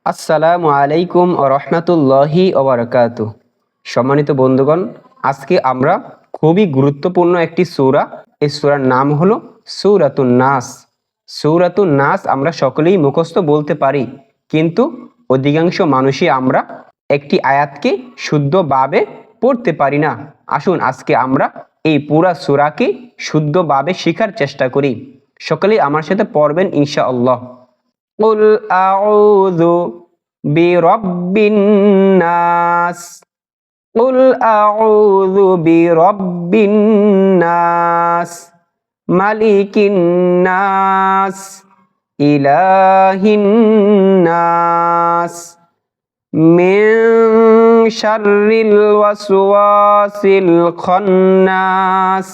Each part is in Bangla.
আসসালামু আলাইকুম ওয়া রাহমাতুল্লাহি ওয়া বারাকাতুহু। সম্মানিত বন্ধুগণ, আজকে আমরা খুবই গুরুত্বপূর্ণ একটি সূরা, এই সূরার নাম হলো সূরাতুন নাস। সূরাতুন নাস আমরা সকলেই মুখস্থ বলতে পারি, কিন্তু অধিকাংশ মানুষই আমরা একটি আয়াতকে শুদ্ধভাবে পড়তে পারি না। আসুন আজকে আমরা এই পুরা সূরাকে শুদ্ধভাবে শেখার চেষ্টা করি। সকলেই আমার সাথে পড়বেন ইনশাআল্লাহ। قل أعوذ برب الناس قل أعوذ برب الناس ملك الناس إله الناس من شر الوسواس الخناس।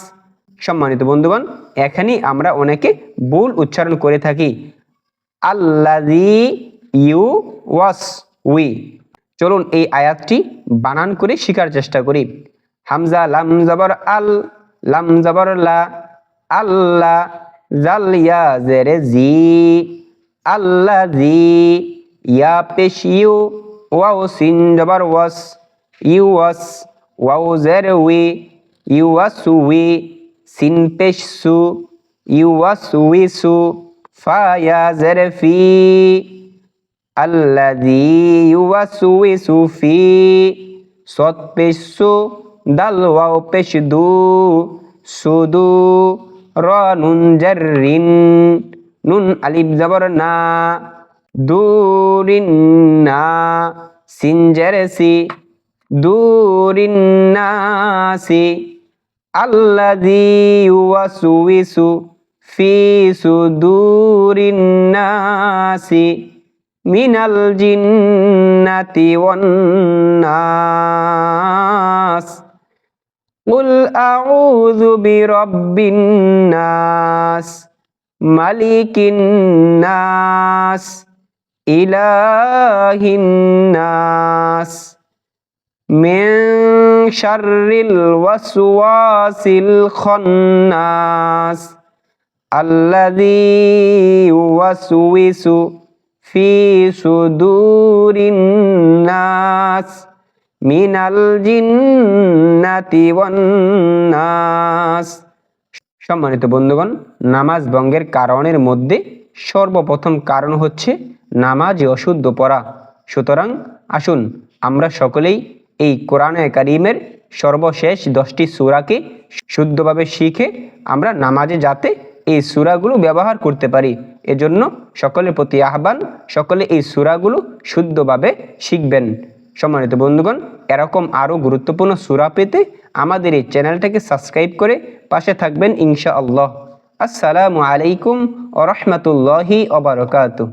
সম্মানিত বন্ধুগণ, এখানে আমরা অনেকে ভুল উচ্চারণ করে থাকি। আল্লাযী ইউওয়াসউই। চলুন এই আয়াতটি বানান করে শেখার চেষ্টা করি। হামজা লাম জবর আল, লাম জবর লা, আল্লাহ, জাল ইয়া জেরে জি, আল্লাযী, ইয়া পেশ ইউ, ওয়াও সিন জবর ওয়াস, ইউওয়াস, ওয়াও জেরে উই, ইউওয়াসউই, সিন পেশ সু, ইউওয়াসউইসু, ফা ইয়া জেরে ফি, আল্লাযী ইউওয়াসউইসু ফি, সদ পেশ সু, দাল ওয়াও পেশ দু, সুদু, র নুন জার রিন, নুন আলিফ জবর না, দুরিন না, সিন জেরে সি, দুরিন নাসি, আল্লাযী ইউওয়াসউইসু ফি সুদুরিন নাসি মিনাল জিন্নাতি ওয়ান নাস। কুল আউযু বিরাব্বিন নাস মালিকিন নাস ইলাহিন নাস মিন শাররিল ওয়াসওয়াসিল খান্নাস আল্লাযী ইউওয়াসউইসু ফি সুদুরিন নাস মিনাল জিন্নাতি ওয়ান নাস। সম্মানিত বন্ধুগণ, নামাজ ভঙ্গের কারণের মধ্যে সর্বপ্রথম কারণ হচ্ছে নামাজে অশুদ্ধ পড়া। সুতরাং আসুন আমরা সকলেই এই কোরআনে কারীমের সর্বশেষ 10টি সূরাকে শুদ্ধভাবে শিখে আমরা নামাজে যাতে এই সূরাগুলো ব্যবহার করতে পারি, এজন্য সকলের প্রতি আহ্বান, সকলে এই সূরাগুলো শুদ্ধভাবে শিখবেন। সম্মানিত বন্ধুগণ, এরকম আরও গুরুত্বপূর্ণ সূরা পেতে আমাদের এই চ্যানেলটাকে সাবস্ক্রাইব করে পাশে থাকবেন ইনশাআল্লাহ। আসসালামু আলাইকুম ওয়া রাহমাতুল্লাহি ওয়া বারাকাতুহু।